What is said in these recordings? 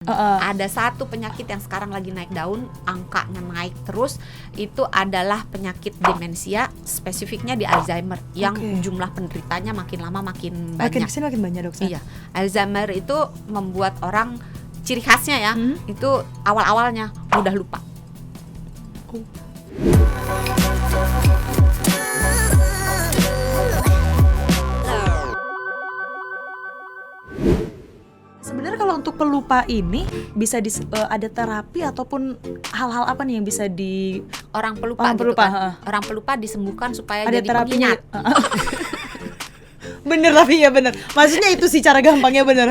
Ada satu penyakit yang sekarang lagi naik daun, angkanya naik terus, itu adalah penyakit demensia, spesifiknya di Alzheimer, yang jumlah penderitanya makin lama makin banyak. Makin kesini makin banyak, Dok. Iya, Alzheimer itu membuat orang, ciri khasnya ya, itu awal-awalnya mudah lupa. Sebenarnya kalau untuk pelupa ini bisa ada terapi ataupun hal-hal apa nih yang bisa di Orang pelupa gitu kan. Orang pelupa disembuhkan supaya ada jadi terapinya? pengingat. Bener, tapi ya bener. Maksudnya itu sih cara gampangnya, bener.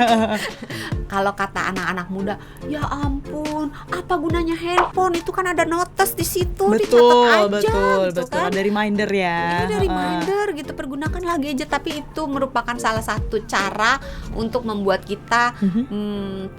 Kalau kata anak-anak muda, ya ampun, apa gunanya handphone? Itu kan ada notes di situ, dicatat aja, gitu kan? Ada reminder ya. Ada reminder gitu, pergunakanlah gadget. Tapi itu merupakan salah satu cara untuk membuat kita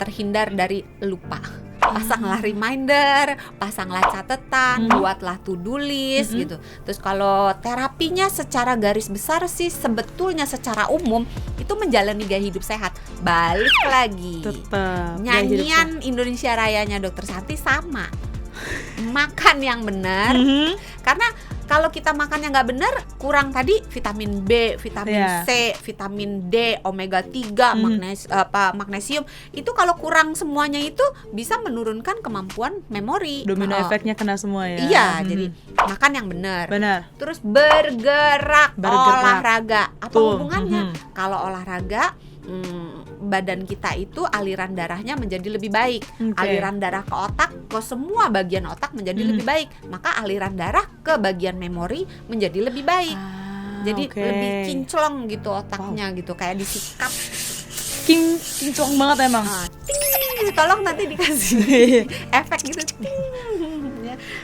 terhindar dari lupa. Pasanglah reminder, pasanglah catatan, buatlah to-do list gitu. Terus kalau terapinya secara garis besar sih sebetulnya secara umum itu menjalani gaya hidup sehat. Balik lagi, tetap nyanyian Indonesia Rayanya Dr. Santi sama. Makan yang benar. Karena kalau kita makan yang nggak benar, kurang tadi vitamin B, vitamin C, vitamin D, omega 3, magnesium. Itu kalau kurang semuanya itu bisa menurunkan kemampuan memori. Domino efeknya kena semua ya. Iya, jadi makan yang benar. Terus bergerak. Olahraga. Apa hubungannya? Kalau olahraga, badan kita itu aliran darahnya menjadi lebih baik. Aliran darah ke otak, ke semua bagian otak menjadi lebih baik. Maka aliran darah ke bagian memori menjadi lebih baik. Jadi lebih kinclong gitu otaknya gitu, kayak disikat. Kinclong banget emang. Ting, tolong nanti dikasih efek gitu.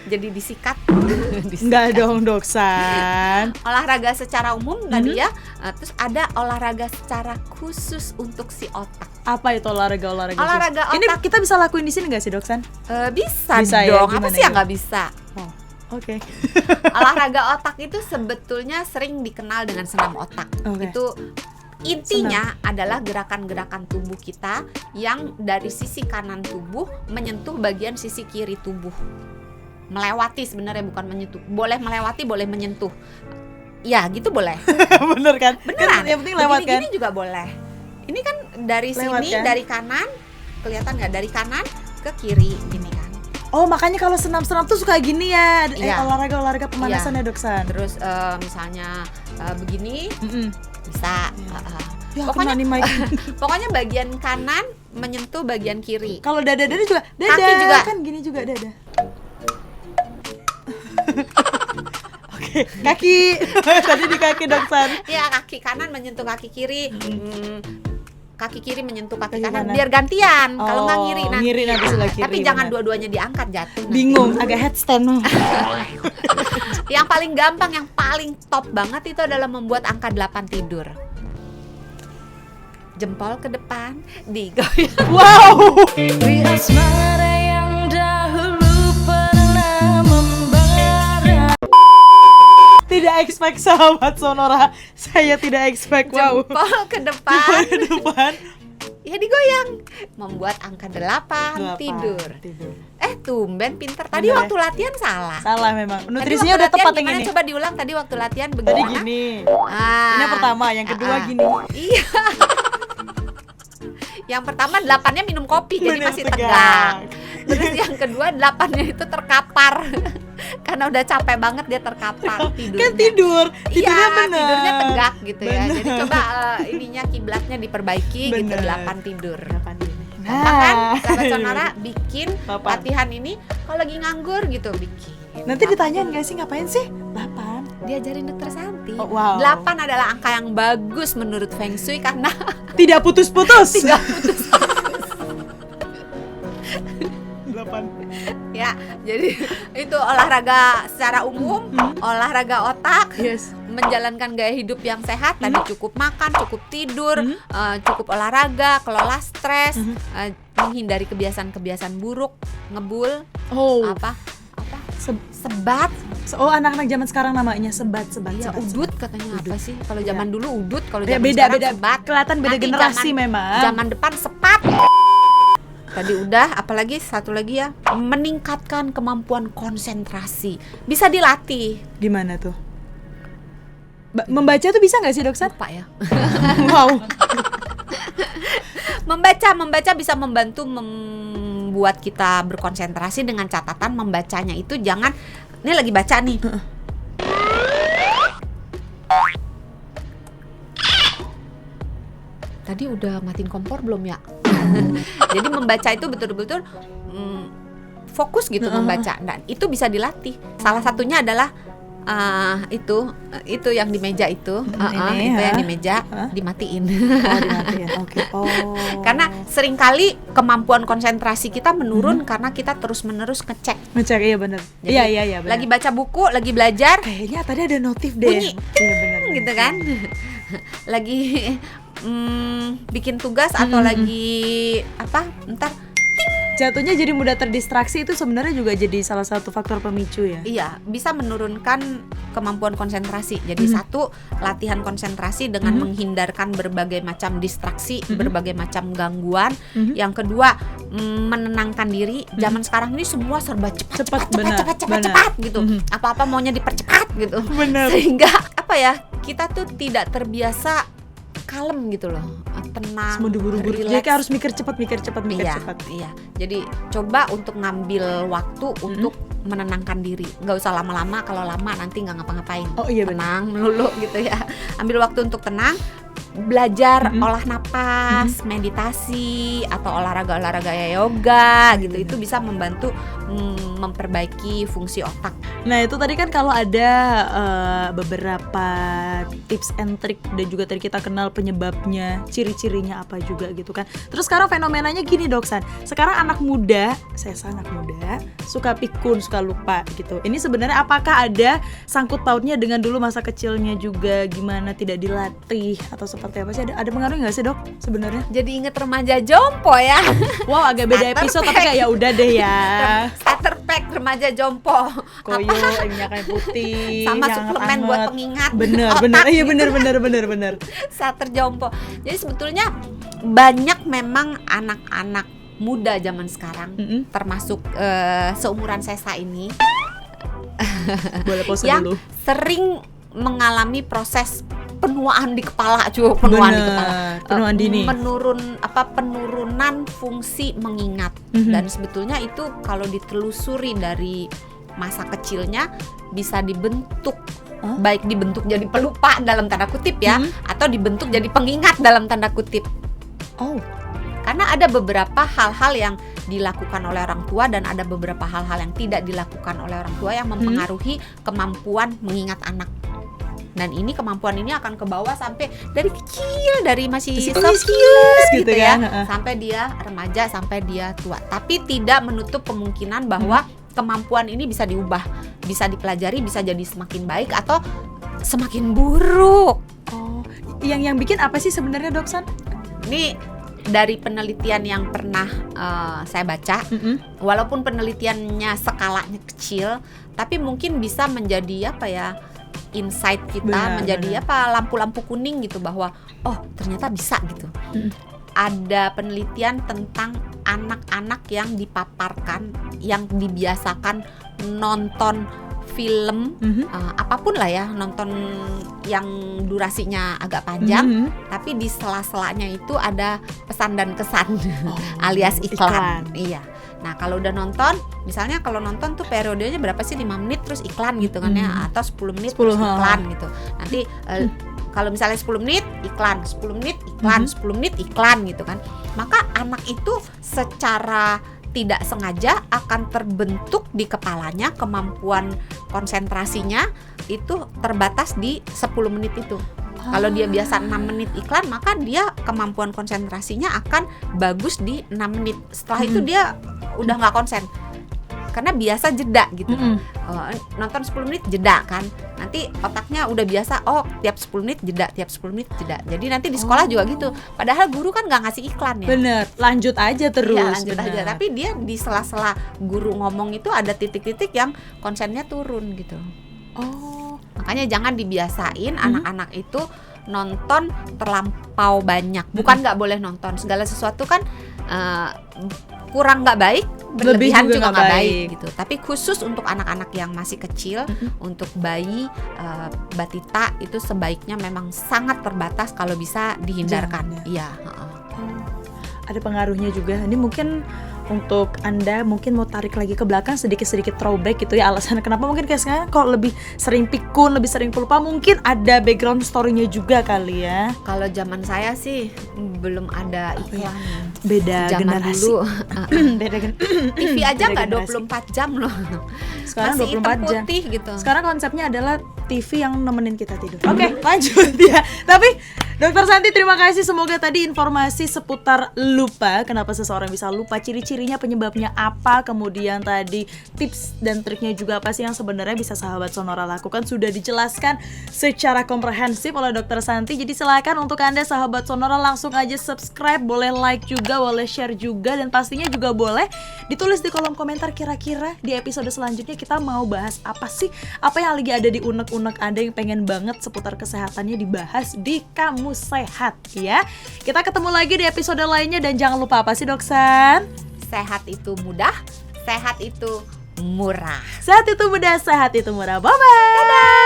Jadi disikat. Enggak dong, Doksan. Olahraga secara umum tadi ya. Terus ada olahraga secara khusus untuk si otak. Apa itu olahraga otak? Ini kita bisa lakuin di sini nggak sih, Doksan? Bisa dong. Ya? Apa sih yang nggak bisa? Oke. Olahraga otak itu sebetulnya sering dikenal dengan senam otak. Itu intinya adalah gerakan-gerakan tubuh kita yang dari sisi kanan tubuh menyentuh bagian sisi kiri tubuh. Melewati sebenarnya, bukan menyentuh. Boleh melewati, boleh menyentuh. Ya gitu boleh. Bener kan? Beneran. Yang penting lewat kan? Ini juga boleh. Ini kan dari lewat sini kan? Dari kanan, kelihatan nggak? Dari kanan ke kiri gini kan. Oh, makanya kalau senam-senam tuh suka gini ya. Olahraga pemanasan ya, Doksan. Terus misalnya begini bisa. Pokoknya bagian kanan menyentuh bagian kiri. Kalau dada juga, kaki juga kan gini juga dada. Oke, kaki. Tadi di kaki, Doksan. Iya, kaki kanan menyentuh kaki kiri. Kaki kiri menyentuh kaki kanan, biar gantian. Kalau nggak ngiri nanti sebelah kiri. Tapi jangan dua-duanya diangkat, jatuh. Bingung, agak headstand. Yang paling gampang, yang paling top banget itu adalah membuat angka 8 tidur. Jempol ke depan, digoyang. Wow. Asmara yang dahulu pernah membara. Tidak expect, sahabat Sonora. Saya tidak expect. Jempol ke depan. Ya digoyang. Membuat angka 8 tidur. Tumben pinter. Tadi waktu latihan salah. Salah memang. Nutrisinya udah tepat yang ini. Coba diulang tadi waktu latihan bagaimana? Tadi gini. Ini yang pertama, yang kedua gini. Iya. Yang pertama 8-nya minum kopi, jadi masih tegang. Terus yang kedua 8-nya itu terkapar. Karena udah capek banget dia terkapar tidurnya. Kan tidurnya bener. Tidurnya tegak gitu ya. Jadi coba ininya kiblatnya diperbaiki gitu, 8 tidur. Kan sahabat Sonora bikin latihan ini kalau lagi nganggur gitu bikin. Nanti ditanyain gak sih ngapain sih? 8. Diajarin Dokter Santi. 8 adalah angka yang bagus menurut Feng Shui karena tidak putus-putus. 8. Ya, jadi itu olahraga secara umum, olahraga otak, menjalankan gaya hidup yang sehat. Tadi cukup makan, cukup tidur, cukup olahraga, kelola stres, menghindari kebiasaan-kebiasaan buruk, ngebul, sebat. Anak-anak zaman sekarang namanya sebat. Ya, udut katanya apa sih? Kalau zaman dulu udut, kalau zaman beda sekarang sebat. Kelihatan beda generasi memang. Zaman depan sepat. Tadi udah, apalagi satu lagi ya, meningkatkan kemampuan konsentrasi. Bisa dilatih. Gimana tuh? Membaca tuh bisa nggak sih, Doksan? Lupa ya. Wow. Membaca bisa membantu membuat kita berkonsentrasi, dengan catatan membacanya itu jangan, ini lagi baca nih. Tadi udah matiin kompor belum ya? Jadi membaca itu betul-betul fokus gitu membaca. Dan itu bisa dilatih. Salah satunya adalah itu yang di meja itu, itu yang di meja dimatiin. Dimatiin. Oke. Karena seringkali kemampuan konsentrasi kita menurun karena kita terus-menerus ngecek. Iya benar. Iya benar. Lagi baca buku, lagi belajar, kayaknya tadi ada notif deh. bunyi. Iya benar. Gitu kan. Lagi bikin tugas atau lagi ntar jatuhnya jadi mudah terdistraksi, itu sebenarnya juga jadi salah satu faktor pemicu ya. Iya, bisa menurunkan kemampuan konsentrasi. Jadi satu, latihan konsentrasi dengan menghindarkan berbagai macam distraksi, berbagai macam gangguan. Yang kedua, menenangkan diri. Zaman sekarang ini semua serba cepat gitu. Apa-apa maunya dipercepat gitu. Bener. Sehingga kita tuh tidak terbiasa kalem gitu loh, tenang, semua buru-buru. Jadi harus mikir cepat. Iya. Jadi coba untuk ngambil waktu untuk menenangkan diri. Nggak usah lama-lama, kalau lama nanti nggak ngapa-ngapain. Oh iya, tenang melulu gitu ya. Ambil waktu untuk tenang, belajar olah napas, meditasi atau olahraga yoga gitu. Itu bisa membantu memperbaiki fungsi otak. Nah itu tadi kan kalau ada beberapa tips and trick, dan juga tadi kita kenal penyebabnya, ciri-cirinya apa juga gitu kan. Terus sekarang fenomenanya gini, Doksan. Sekarang anak muda suka pikun, suka lupa gitu. Ini sebenarnya apakah ada sangkut pautnya dengan dulu masa kecilnya juga, gimana tidak dilatih atau seperti apa sih? Ada pengaruhnya nggak sih, Dok, sebenarnya? Jadi inget remaja jompo ya. Wow, agak beda episode tapi kayak ya udah deh ya. Starter pack remaja jompo. Koyo, minyak kayu putih, sama suplemen buat pengingat. Bener. Iya bener. Starter jompo. Jadi sebetulnya banyak memang anak-anak muda zaman sekarang, termasuk seumuran Sesa ini, boleh pause yang dulu, sering mengalami proses penuaan di kepala, penuaan dini, penurunan fungsi mengingat. Dan sebetulnya itu kalau ditelusuri dari masa kecilnya bisa dibentuk, baik dibentuk jadi pelupa dalam tanda kutip ya, atau dibentuk jadi pengingat dalam tanda kutip. Karena ada beberapa hal-hal yang dilakukan oleh orang tua dan ada beberapa hal-hal yang tidak dilakukan oleh orang tua yang mempengaruhi kemampuan mengingat anak. Dan ini kemampuan ini akan ke bawah sampai dari kecil, dari masih soft skills gitu ya, sampai dia remaja, sampai dia tua. Tapi tidak menutup kemungkinan bahwa kemampuan ini bisa diubah, bisa dipelajari, bisa jadi semakin baik atau semakin buruk. Yang bikin apa sih sebenarnya, Doksan? Ini dari penelitian yang pernah saya baca, walaupun penelitiannya skalanya kecil, tapi mungkin bisa menjadi insight kita, menjadi lampu-lampu kuning gitu, bahwa ternyata bisa gitu. Ada penelitian tentang anak-anak yang dipaparkan, yang dibiasakan nonton film, apapun lah ya, nonton yang durasinya agak panjang, tapi di sela-selanya itu ada pesan dan kesan, alias iklan. Iya. Nah kalau udah nonton, misalnya kalau nonton tuh periodenya berapa sih, 5 menit terus iklan gitu kan ya, atau 10 menit terus iklan gitu. Nanti kalau misalnya 10 menit iklan, 10 menit iklan, 10 menit iklan gitu kan. Maka anak itu secara tidak sengaja akan terbentuk di kepalanya, kemampuan konsentrasinya itu terbatas di 10 menit itu. Kalau dia biasa 6 menit iklan, maka dia kemampuan konsentrasinya akan bagus di 6 menit. Setelah itu dia udah gak konsen, karena biasa jeda gitu. Nonton 10 menit jeda kan, nanti otaknya udah biasa, tiap 10 menit jeda, tiap 10 menit jeda. Jadi nanti di sekolah juga gitu, padahal guru kan gak ngasih iklan ya. Bener, lanjut aja terus. Iya, lanjut aja, tapi dia di sela-sela guru ngomong itu ada titik-titik yang konsennya turun gitu. Makanya jangan dibiasain anak-anak itu nonton terlampau banyak. Bukan nggak boleh nonton, segala sesuatu kan kurang nggak baik, berlebihan juga juga nggak nggak baik. baik Gitu. Tapi khusus untuk anak-anak yang masih kecil, untuk bayi batita itu sebaiknya memang sangat terbatas, kalau bisa dihindarkan. Jangan, Iya. Ada pengaruhnya juga. Ini mungkin untuk Anda mungkin mau tarik lagi ke belakang sedikit-sedikit throwback gitu ya, alasan kenapa mungkin kayak sekarang kok lebih sering pikun, lebih sering pelupa, mungkin ada background story-nya juga kali ya. Kalau zaman saya sih belum ada iklan. Beda Zaman generasi. dulu Beda TV aja beda nggak generasi. 24 jam loh. Sekarang Masih 24 hitam jam. putih gitu. Sekarang konsepnya adalah TV yang nemenin kita tidur. Oke, lanjut ya. Tapi Dokter Santi, terima kasih. Semoga tadi informasi seputar lupa, kenapa seseorang bisa lupa, ciri-cirinya, penyebabnya apa, kemudian tadi tips dan triknya juga apa sih yang sebenarnya bisa sahabat Sonora lakukan, sudah dijelaskan secara komprehensif oleh Dokter Santi. Jadi silakan untuk Anda sahabat Sonora langsung aja subscribe, boleh like juga, boleh share juga, dan pastinya juga boleh ditulis di kolom komentar kira-kira di episode selanjutnya kita mau bahas apa sih, apa yang lagi ada di unek-unek Anda yang pengen banget seputar kesehatannya dibahas di Kamu Sehat ya. Kita ketemu lagi di episode lainnya, dan jangan lupa apa sih Doksan? Sehat itu mudah, sehat itu murah. Sehat itu mudah, sehat itu murah. Bye-bye. Dadah.